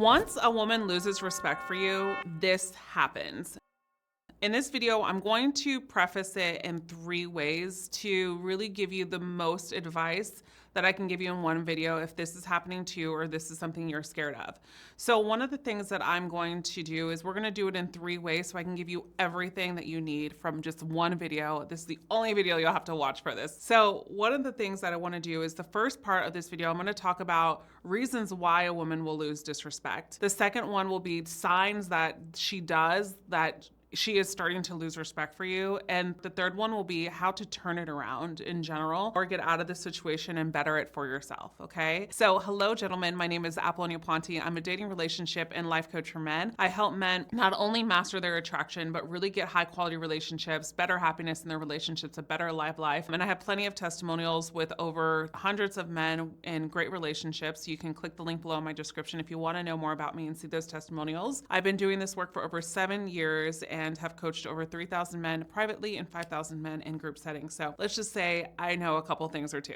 Once a woman loses respect for you, this happens. In this video, I'm going to preface it in 3 ways to really give you the most advice that I can give you in one video if this is happening to you or this is something you're scared of. So one of the things that I'm going to do is we're going to do it in 3 ways so I can give you everything that you need from just one video. This is the only video you'll have to watch for this. So one of the things that I want to do is the first part of this video, I'm going to talk about reasons why a woman will lose disrespect. The second one will be signs that she does that she is starting to lose respect for you. And the third one will be how to turn it around in general or get out of the situation and better it for yourself, okay? So hello, gentlemen. My name is Apollonia Ponti. I'm a dating, relationship, and life coach for men. I help men not only master their attraction, but really get high quality relationships, better happiness in their relationships, a better life. And I have plenty of testimonials with over hundreds of men in great relationships. You can click the link below in my description if you want to know more about me and see those testimonials. I've been doing this work for over 7 years and have coached over 3,000 men privately and 5,000 men in group settings. So let's just say I know a couple things or two.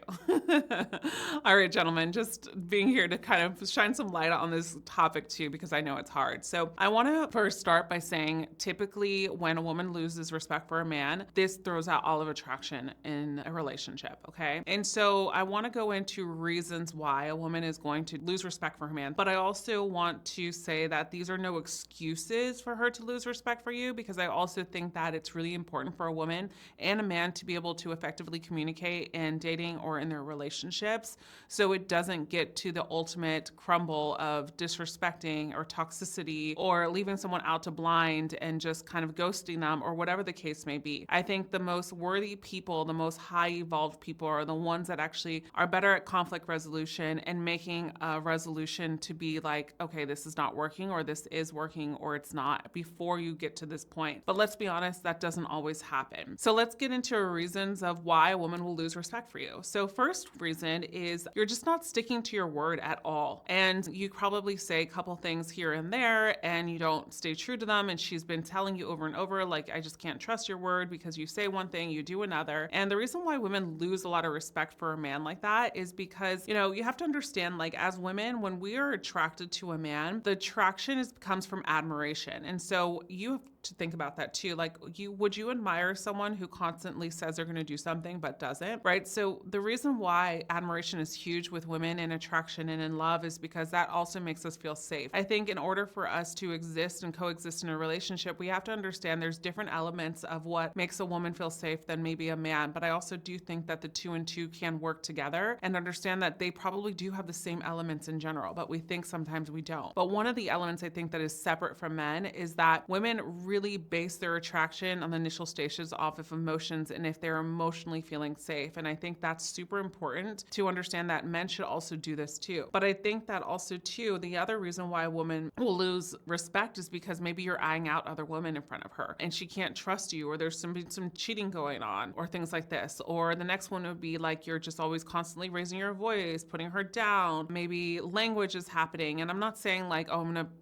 All right, gentlemen, just being here to kind of shine some light on this topic too, because I know it's hard. So I want to first start by saying, typically when a woman loses respect for a man, this throws out all of attraction in a relationship, okay? And so I want to go into reasons why a woman is going to lose respect for her man, but I also want to say that these are no excuses for her to lose respect for you, because I also think that it's really important for a woman and a man to be able to effectively communicate in dating or in their relationships so it doesn't get to the ultimate crumble of disrespecting or toxicity or leaving someone out to blind and just kind of ghosting them or whatever the case may be. I think the most worthy people, the most high evolved people are the ones that actually are better at conflict resolution and making a resolution to be like, okay, this is not working or this is working or it's not before you get to this point. But let's be honest, that doesn't always happen. So let's get into reasons of why a woman will lose respect for you. So first reason is you're just not sticking to your word at all. And you probably say a couple things here and there and you don't stay true to them. And she's been telling you over and over, like, I just can't trust your word because you say one thing, you do another. And the reason why women lose a lot of respect for a man like that is because, you have to understand, like, as women, when we are attracted to a man, the attraction comes from admiration. And so you have to think about that too. Like, would you admire someone who constantly says they're going to do something but doesn't, right? So the reason why admiration is huge with women in attraction and in love is because that also makes us feel safe. I think in order for us to exist and coexist in a relationship, we have to understand there's different elements of what makes a woman feel safe than maybe a man. But I also do think that the 2 and 2 can work together and understand that they probably do have the same elements in general, but we think sometimes we don't. But one of the elements I think that is separate from men is that women really base their attraction on the initial stages off of emotions and if they're emotionally feeling safe. And I think that's super important to understand that men should also do this too. But I think that also too, the other reason why a woman will lose respect is because maybe you're eyeing out other women in front of her and she can't trust you, or there's some cheating going on or things like this. Or the next one would be like you're just always constantly raising your voice, putting her down. Maybe language is happening. And I'm not saying like, oh, I'm going to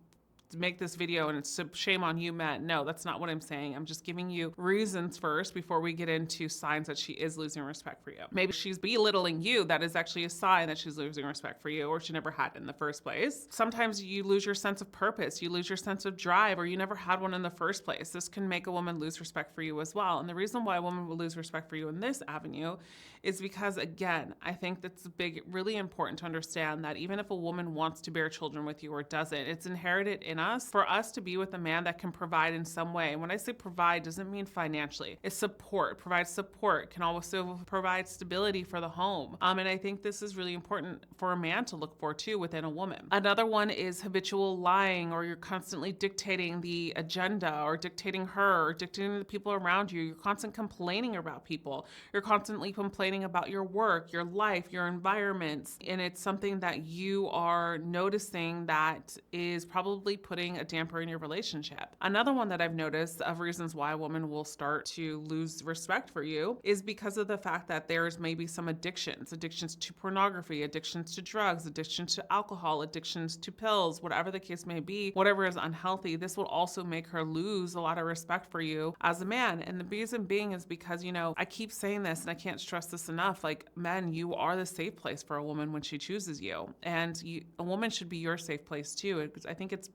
make this video and it's shame on you, men. No, that's not what I'm saying. I'm just giving you reasons first before we get into signs that she is losing respect for you. Maybe she's belittling you. That is actually a sign that she's losing respect for you, or she never had it in the first place. Sometimes you lose your sense of purpose, you lose your sense of drive, or you never had one in the first place. This can make a woman lose respect for you as well. And the reason why a woman will lose respect for you in this avenue is because, again, I think that's really important to understand that even if a woman wants to bear children with you or doesn't, it's inherited in us for us to be with a man that can provide in some way. And when I say provide, doesn't mean financially. It's support. Provide support can also provide stability for the home. And I think this is really important for a man to look for too within a woman. Another one is habitual lying, or you're constantly dictating the agenda or dictating her or dictating the people around you. You're constantly complaining about people. You're constantly complaining about your work, your life, your environments. And it's something that you are noticing that is probably put putting a damper in your relationship. Another one that I've noticed of reasons why a woman will start to lose respect for you is because of the fact that there's maybe some addictions to pornography, addictions to drugs, addictions to alcohol, addictions to pills, whatever the case may be, whatever is unhealthy. This will also make her lose a lot of respect for you as a man. And the reason being is because, I keep saying this and I can't stress this enough. Like, men, you are the safe place for a woman when she chooses you. And a woman should be your safe place too. I think it's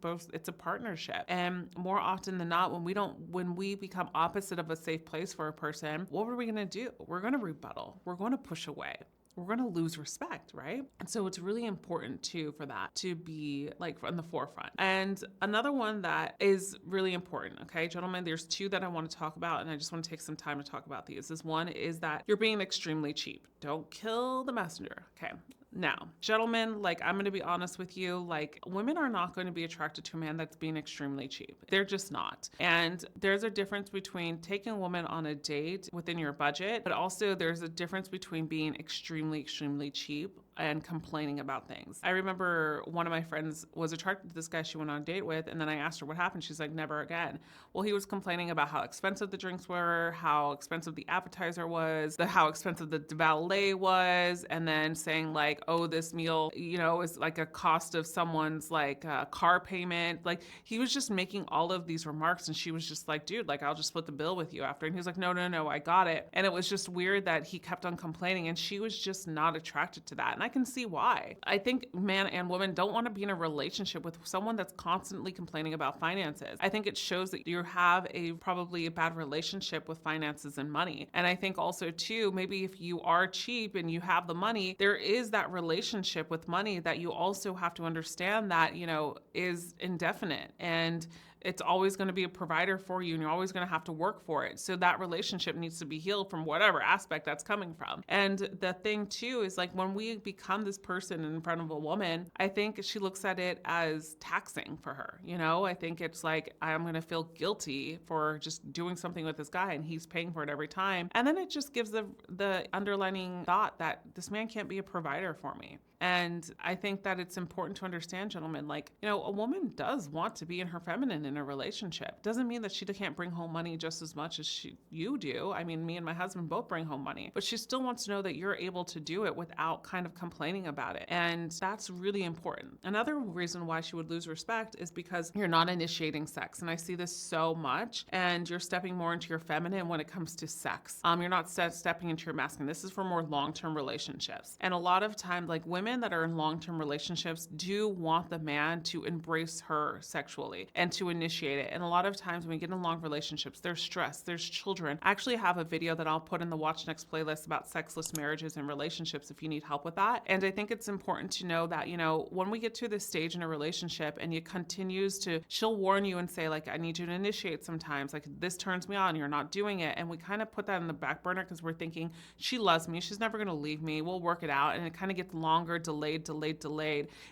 a partnership. And more often than not, when we become opposite of a safe place for a person, what are we going to do? We're going to rebuttal. We're going to push away. We're going to lose respect, right? And so it's really important too for that to be like on the forefront. And another one that is really important, okay, gentlemen, there's two that I want to talk about, and I just want to take some time to talk about these. This one is that you're being extremely cheap. Don't kill the messenger, okay? Now, gentlemen, like, I'm going to be honest with you, like, women are not going to be attracted to a man that's being extremely cheap. They're just not. And there's a difference between taking a woman on a date within your budget, but also there's a difference between being extremely, extremely cheap and complaining about things. I remember one of my friends was attracted to this guy she went on a date with, and then I asked her what happened. She's like, never again. Well, he was complaining about how expensive the drinks were, how expensive the appetizer was, how expensive the valet was, and then saying like, oh, this meal, is like a cost of someone's like car payment. Like, he was just making all of these remarks, and she was just like, dude, like, I'll just split the bill with you after. And he was like, no, I got it. And it was just weird that he kept on complaining, and she was just not attracted to that. And I can see why. I think man and woman don't want to be in a relationship with someone that's constantly complaining about finances. I think it shows that you have probably a bad relationship with finances and money. And I think also too, maybe if you are cheap and you have the money, there is that relationship with money that you also have to understand that, is indefinite, and it's always going to be a provider for you, and you're always going to have to work for it. So that relationship needs to be healed from whatever aspect that's coming from. And the thing too is, like, when we become this person in front of a woman, I think she looks at it as taxing for her. I think it's like, I'm going to feel guilty for just doing something with this guy, and he's paying for it every time. And then it just gives the underlining thought that this man can't be a provider for me. And I think that it's important to understand, gentlemen, like, a woman does want to be in her feminine in a relationship. Doesn't mean that she can't bring home money just as much as you do. I mean, me and my husband both bring home money, but she still wants to know that you're able to do it without kind of complaining about it. And that's really important. Another reason why she would lose respect is because you're not initiating sex. And I see this so much, and you're stepping more into your feminine when it comes to sex. You're not stepping into your masculine. This is for more long-term relationships. And a lot of times, like, women that are in long-term relationships do want the man to embrace her sexually and to initiate it. And a lot of times when we get in long relationships, there's stress, there's children. I actually have a video that I'll put in the Watch Next playlist about sexless marriages and relationships if you need help with that. And I think it's important to know that, when we get to this stage in a relationship and she'll warn you and say, like, I need you to initiate sometimes, like, this turns me on, you're not doing it. And we kind of put that in the back burner because we're thinking, she loves me, she's never going to leave me, we'll work it out. And it kind of gets longer, delayed,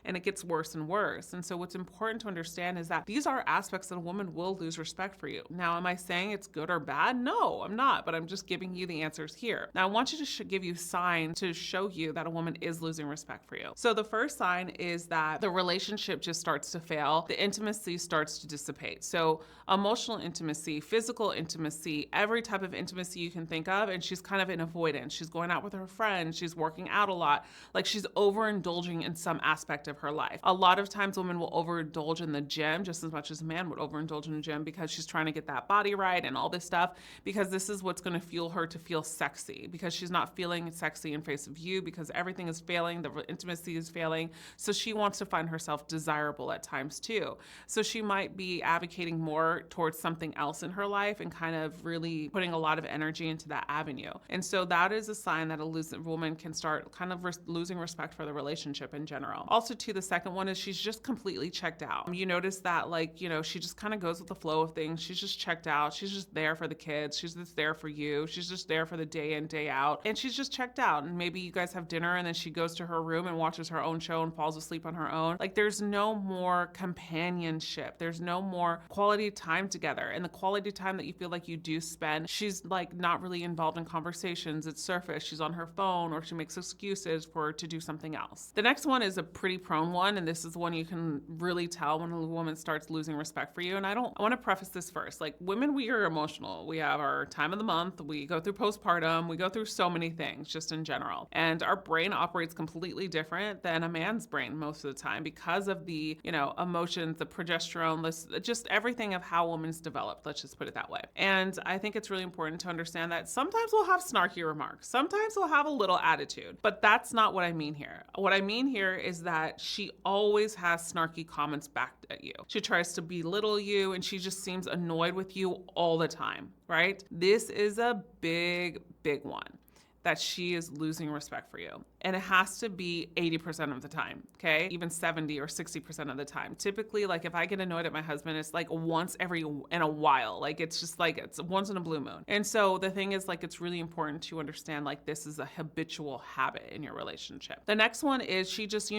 and it gets worse and worse. And so what's important to understand is that these are aspects that a woman will lose respect for you. Now, am I saying it's good or bad? No, I'm not, but I'm just giving you the answers here. Now, I want you to give you signs to show you that a woman is losing respect for you. So the first sign is that the relationship just starts to fail. The intimacy starts to dissipate. So emotional intimacy, physical intimacy, every type of intimacy you can think of, and she's kind of in avoidance. She's going out with her friends. She's working out a lot. Like, she's overindulging in some aspect of her life. A lot of times women will overindulge in the gym just as much as a man would overindulge in the gym because she's trying to get that body right and all this stuff, because this is what's going to fuel her to feel sexy, because she's not feeling sexy in face of you, because everything is failing, the intimacy is failing. So she wants to find herself desirable at times too. So she might be advocating more towards something else in her life and kind of really putting a lot of energy into that avenue. And so that is a sign that a woman can start kind of losing respect for the relationship in general. Also too, the second one is she's just completely checked out. You notice that, like, she just kind of goes with the flow of things. She's just checked out. She's just there for the kids. She's just there for you. She's just there for the day in, day out. And she's just checked out. And maybe you guys have dinner and then she goes to her room and watches her own show and falls asleep on her own. Like, there's no more companionship. There's no more quality time together. And the quality time that you feel like you do spend, she's like not really involved in conversations. It's surface. She's on her phone, or she makes excuses to do something everything else. The next one is a pretty prone one, and this is one you can really tell when a woman starts losing respect for you. And I want to preface this first. Like, women, we are emotional. We have our time of the month. We go through postpartum. We go through so many things just in general. And our brain operates completely different than a man's brain most of the time because of the, emotions, the progesterone, just everything of how women's developed. Let's just put it that way. And I think it's really important to understand that sometimes we'll have snarky remarks. Sometimes we'll have a little attitude, but that's not what I mean here. What I mean here is that she always has snarky comments back at you. She tries to belittle you, and she just seems annoyed with you all the time, right? This is a big, big one, that she is losing respect for you. And it has to be 80% of the time, okay? Even 70 or 60% of the time. Typically, like if I get annoyed at my husband, it's like once in a while. Like it's just like, it's once in a blue moon. And so the thing is, like, it's really important to understand like this is a habitual habit in your relationship. The next one is she just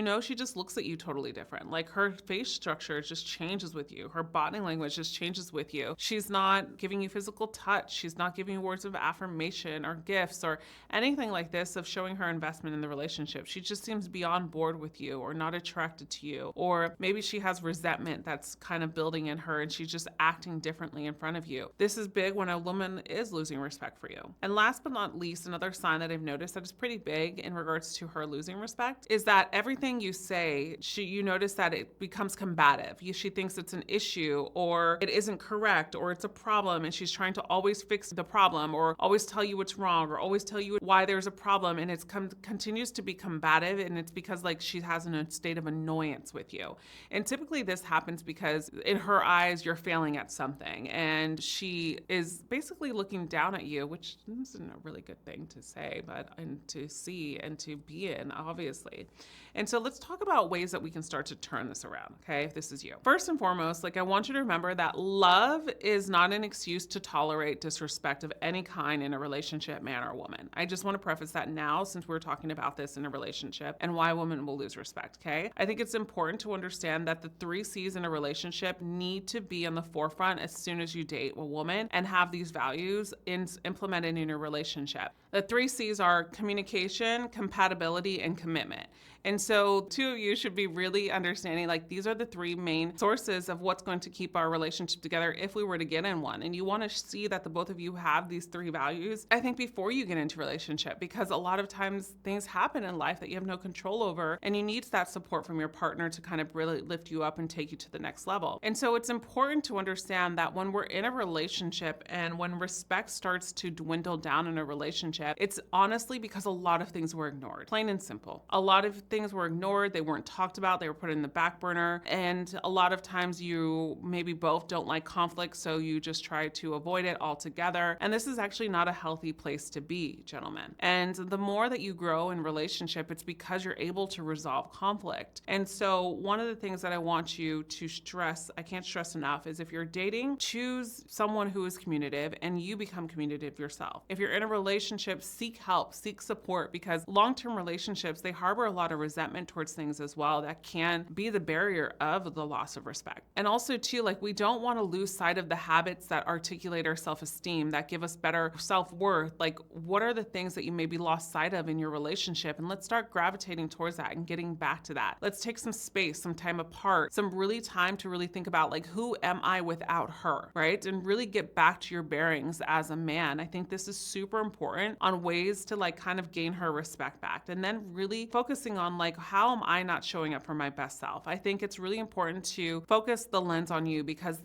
looks at you totally different. Like her face structure just changes with you. Her body language just changes with you. She's not giving you physical touch. She's not giving you words of affirmation or gifts or anything like this of showing her investment in the relationship. She just seems beyond bored with you or not attracted to you. Or maybe she has resentment that's kind of building in her and she's just acting differently in front of you. This is big when a woman is losing respect for you. And last but not least, another sign that I've noticed that is pretty big in regards to her losing respect is that everything you say, you notice that it becomes combative. She thinks it's an issue or it isn't correct or it's a problem, and she's trying to always fix the problem or always tell you what's wrong or always tell you why there's a problem, and it continues to be combative, and it's because like she has a state of annoyance with you. And typically this happens because in her eyes you're failing at something, and she is basically looking down at you, which isn't a really good thing to say, and to see and to be in, obviously. And so let's talk about ways that we can start to turn this around, okay, if this is you. First and foremost, like I want you to remember that love is not an excuse to tolerate disrespect of any kind in a relationship, man or woman. I just want to preface that now, since we're talking about this in a relationship and why women will lose respect, okay? I think it's important to understand that the 3 C's in a relationship need to be on the forefront as soon as you date a woman and have these values implemented in your relationship. The 3 C's are communication, compatibility, and commitment. And so 2 of you should be really understanding, like, these are the 3 main sources of what's going to keep our relationship together if we were to get in one. And you want to see that the both of you have these 3 values, I think, before you get into a relationship, because a lot of times things happen in life that you have no control over, and you need that support from your partner to kind of really lift you up and take you to the next level. And so it's important to understand that when we're in a relationship and when respect starts to dwindle down in a relationship, it's honestly because a lot of things were ignored, plain and simple. A lot of things were ignored, they weren't talked about, they were put in the back burner, and a lot of times you maybe both don't like conflict, so you just try to avoid it altogether. And this is actually not a healthy place to be, gentlemen. And the more that you grow in relationship, it's because you're able to resolve conflict. And so one of the things that I want you to stress, I can't stress enough, is if you're dating, choose someone who is communicative and you become communicative yourself. If you're in a relationship, seek help, seek support, because long-term relationships, they harbor a lot of resentment towards things as well that can be the barrier of the loss of respect. And also too, like, we don't want to lose sight of the habits that articulate our self-esteem, that give us better self-worth. Like, what are the things that you maybe lost sight of in your relationship? And let's start gravitating towards that and getting back to that. Let's take some space, some time apart, some really time to really think about, like, who am I without her, right? And really get back to your bearings as a man. I think this is super important on ways to, like, kind of gain her respect back. And then really focusing on, like, how am I not showing up for my best self? I think it's really important to focus the lens on you, because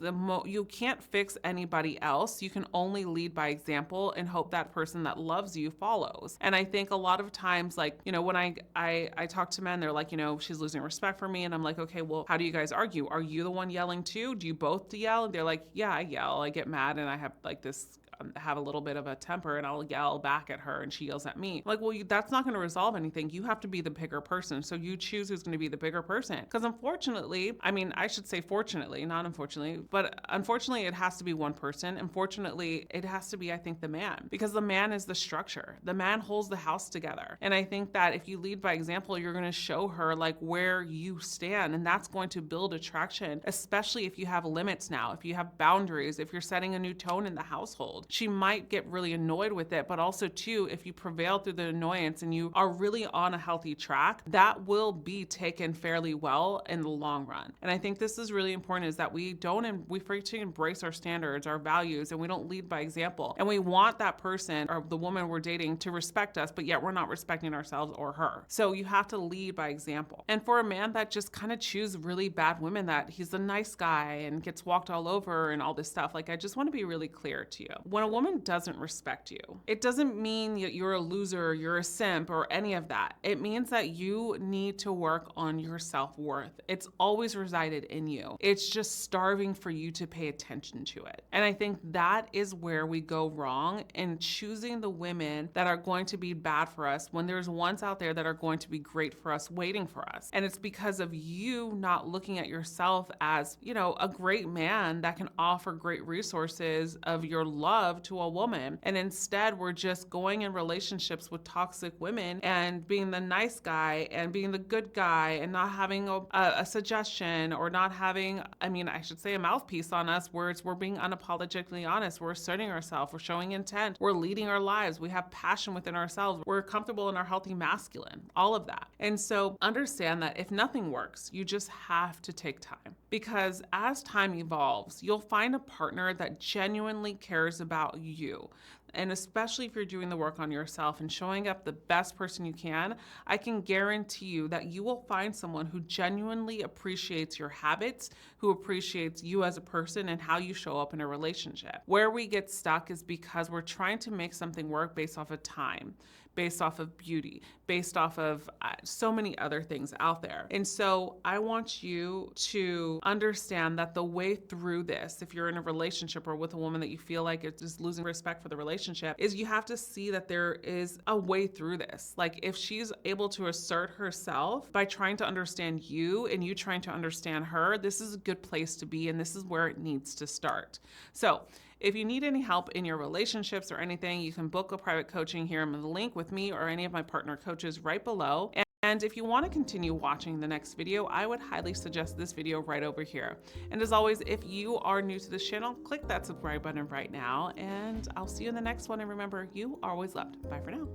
you can't fix anybody else. You can only lead by example and hope that person that loves you follows. And I think a lot of times, like, when I talk to men, they're like, she's losing respect for me. And I'm like, okay, well, how do you guys argue? Are you the one yelling too? Do you both yell? And they're like, yeah, I yell. I get mad and I have like this have a little bit of a temper, and I'll yell back at her and she yells at me. Like, well, that's not going to resolve anything. You have to be the bigger person. So you choose who's going to be the bigger person. Because unfortunately, I should say fortunately, not unfortunately, but unfortunately it has to be one person. Unfortunately, it has to be, I think, the man, because the man is the structure. The man holds the house together. And I think that if you lead by example, you're going to show her like where you stand, and that's going to build attraction, especially if you have limits now, if you have boundaries, if you're setting a new tone in the household. she might get really annoyed with it, but also too, if you prevail through the annoyance and you are really on a healthy track, that will be taken fairly well in the long run. And I think this is really important, is that we forget to embrace our standards, our values, and we don't lead by example. And we want that person or the woman we're dating to respect us, but yet we're not respecting ourselves or her. So you have to lead by example. And for a man that just kind of chooses really bad women, that he's a nice guy and gets walked all over and all this stuff, like, I just want to be really clear to you. When a woman doesn't respect you, it doesn't mean that you're a loser, you're a simp, or any of that. It means that you need to work on your self-worth. It's always resided in you. It's just starving for you to pay attention to it. And I think that is where we go wrong in choosing the women that are going to be bad for us when there's ones out there that are going to be great for us waiting for us. And it's because of you not looking at yourself as, you know, a great man that can offer great resources of your love to a woman. And instead, we're just going in relationships with toxic women and being the nice guy and being the good guy and not having a suggestion, or not having, I should say, a mouthpiece on us, where we're being unapologetically honest. We're asserting ourselves. We're showing intent. We're leading our lives. We have passion within ourselves. We're comfortable in our healthy masculine, all of that. And so understand that if nothing works, you just have to take time, because as time evolves, you'll find a partner that genuinely cares about you. And especially if you're doing the work on yourself and showing up the best person you can, I can guarantee you that you will find someone who genuinely appreciates your habits, who appreciates you as a person and how you show up in a relationship. Where we get stuck is because we're trying to make something work based off of time, based off of beauty, based off of so many other things out there. And so I want you to understand that the way through this, if you're in a relationship or with a woman that you feel like is just losing respect for the relationship, is you have to see that there is a way through this. Like, if she's able to assert herself by trying to understand you and you trying to understand her, this is a good place to be, and this is where it needs to start. So if you need any help in your relationships or anything, you can book a private coaching here in the link with me or any of my partner coaches right below. And if you want to continue watching the next video, I would highly suggest this video right over here. And as always, if you are new to this channel, click that subscribe button right now, and I'll see you in the next one. And remember, you are always loved. Bye for now.